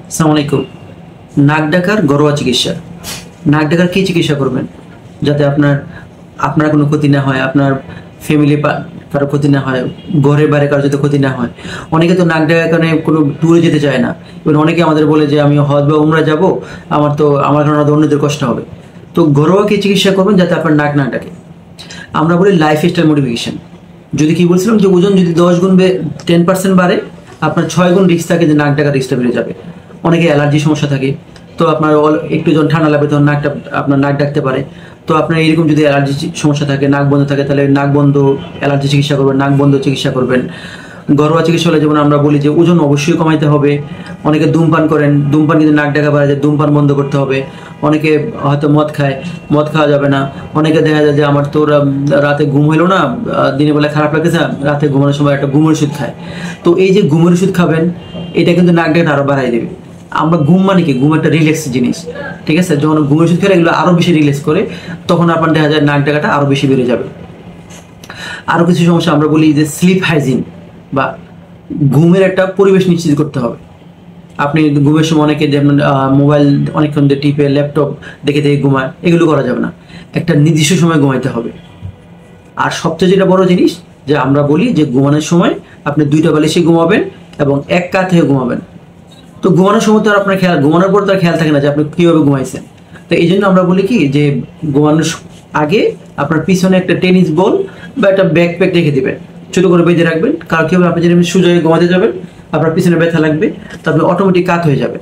আসসালামু আলাইকুম। নাক ডাকার ঘরোয়া চিকিৎসা। নাক ডাকার কি চিকিৎসা করবেন যাতে আপনার কোনো ক্ষতি না হয়, আপনার ফ্যামিলি কারো ক্ষতি না হয়, ঘরে বাইরে কারো যাতে ক্ষতি না হয়। অনেকে তো নাক ডাকার কারণে কোনো ট্যুরে যেতে চায় না। এবং অনেকে আমাদের বলে যে আমি হজ বা উমরা যাব, আমার কারণে অন্যদের কষ্ট হবে। তো ঘরোয়া কি চিকিৎসা করবেন যাতে আপনার নাক না ডাকে। আমরা বলি লাইফস্টাইল মডিফিকেশন। যদি কি বলছিলাম যে ওজন যদি 10 গুণ 10% বাড়ে, আপনার 6 গুণ রিস্ক থাকে যে নাক ডাকার রিস্কটা বেড়ে যাবে। অনেকে অ্যালার্জি সমস্যা থাকে, তো আপনার একটু যখন ঠান্ডা লাগবে তখন আপনার নাক ডাকতে পারে। তো আপনার এরকম যদি অ্যালার্জি সমস্যা থাকে, নাক বন্ধ থাকে, তাহলে নাক বন্ধ অ্যালার্জি চিকিৎসা করবেন, নাক বন্ধ চিকিৎসা করবেন। ঘরোয়া চিকিৎসা হলে যেমন আমরা বলি যে ওজন অবশ্যই কমাইতে হবে। অনেকে ধূমপান করেন, ধূমপান কিন্তু নাক ডাকা বাড়ায়, ধূমপান বন্ধ করতে হবে। অনেকে হয়তো মদ খায়, মদ খাওয়া যাবে না। অনেকে দেখা যায় যে আমার তো রাতে ঘুম হইলো না, দিনের বেলা খারাপ লাগতেছে, রাতে ঘুমানোর সময় একটা ঘুমের ওষুধ খায়। তো এই যে ঘুমের ওষুধ খাবেন, এটা কিন্তু নাক ডাকাটা আরো বাড়াই দেবে। আমরা ঘুম মানে কি, ঘুম একটা রিল্যাক্স জিনিস, ঠিক আছে? যখন ঘুমের ওষুধ খেলে এগুলো আরো বেশি রিল্যাক্স করে, তখন আপনার দেখা যায় নাক ডাকাটা আরো বেশি বেড়ে যাবে। আরো কিছু সমস্যা আমরা বলি যে স্লিপ হাইজিন বা ঘুমের একটা পরিবেশ নিশ্চিত করতে হবে। আপনি ঘুমের সময় অনেকে যেমন মোবাইল অনেকক্ষণ টিপে, ল্যাপটপ দেখে দেখে ঘুমায়, এগুলো করা যাবে না। একটা নির্দিষ্ট সময় ঘুমাইতে হবে। আর সবচেয়ে যেটা বড় জিনিস, যে আমরা বলি যে ঘুমানোর সময় আপনি 2টা বালিশে ঘুমাবেন এবং এক কাত হয়ে ঘুমাবেন। তো ঘুমানোর সময় তো আর আপনার ঘুমানোর পর তো আর খেয়াল থাকে না যে আপনি কীভাবে ঘুমাইছেন। তো এই জন্য আমরা বলি কি যে ঘুমানোর আগে আপনার পিছনে একটা টেনিস বল বা একটা ব্যাকপ্যাক রেখে দেবেন, ছোট করে বেঁধে রাখবেন। কারণ কি হবে, আপনি যেরকম সোজা হয়ে ঘুমাতে যাবেন, আপনার পিছনে ব্যথা লাগবে, তারপরে অটোমেটিক কাত হয়ে যাবে।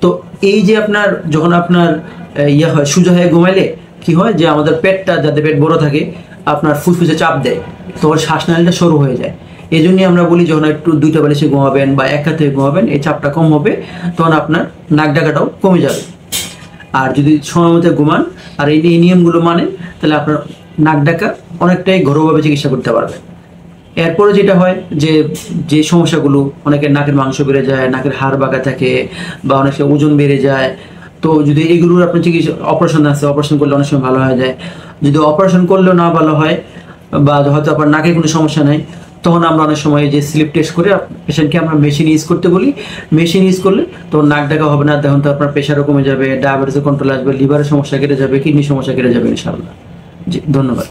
তো এই যে আপনার যখন আপনার হয় সোজা হয়ে ঘুমাইলে কি হয় যে আমাদের পেটটা, যাতে পেট বড় থাকে, আপনার ফুসফুসে চাপ দেয়, তখন শ্বাসনালীটা সরু হয়ে যায়। এই জন্যই আমরা বলি যখন একটু 2টা বালিশে ঘুমাবেন বা এক হাতে ঘুমাবেন, এই চাপটা কম হবে, তখন আপনার নাক ডাকাটাও কমে যাবে। আর যদি সময় মতো ঘুমান আর এই নিয়মগুলো মানেন, তাহলে আপনার নাক ডাকা অনেকটাই ঘরোয়াভাবে চিকিৎসা করতে পারবেন। এরপরে যেটা হয় যে যে সমস্যাগুলো, অনেকের নাকের মাংস বেড়ে যায়, নাকের হাড় বাঁকা থাকে, বা অনেকের ওজন বেড়ে যায়। তো যদি এগুলোর আপনার চিকিৎসা অপারেশন আছে, অপারেশন করলে অনেক সময় ভালো হয়ে যায়। যদি অপারেশন করলেও না ভালো হয়, বা হয়তো আপনার নাকে কোনো সমস্যা নাই, তখন আমরা অনেক সময় যে স্লিপ টেস্ট করে পেশেন্টকে আমরা মেশিন ইউজ করতে বলি। মেশিন ইউজ করলে তখন নাক ডাকা হবে না, তখন তো আপনার প্রেশারও কমে যাবে, ডায়াবেটিসের কন্ট্রোল আসবে, লিভারের সমস্যা কেটে যাবে, কিডনির সমস্যা কেটে যাবে ইনশাআল্লাহ। জি, ধন্যবাদ।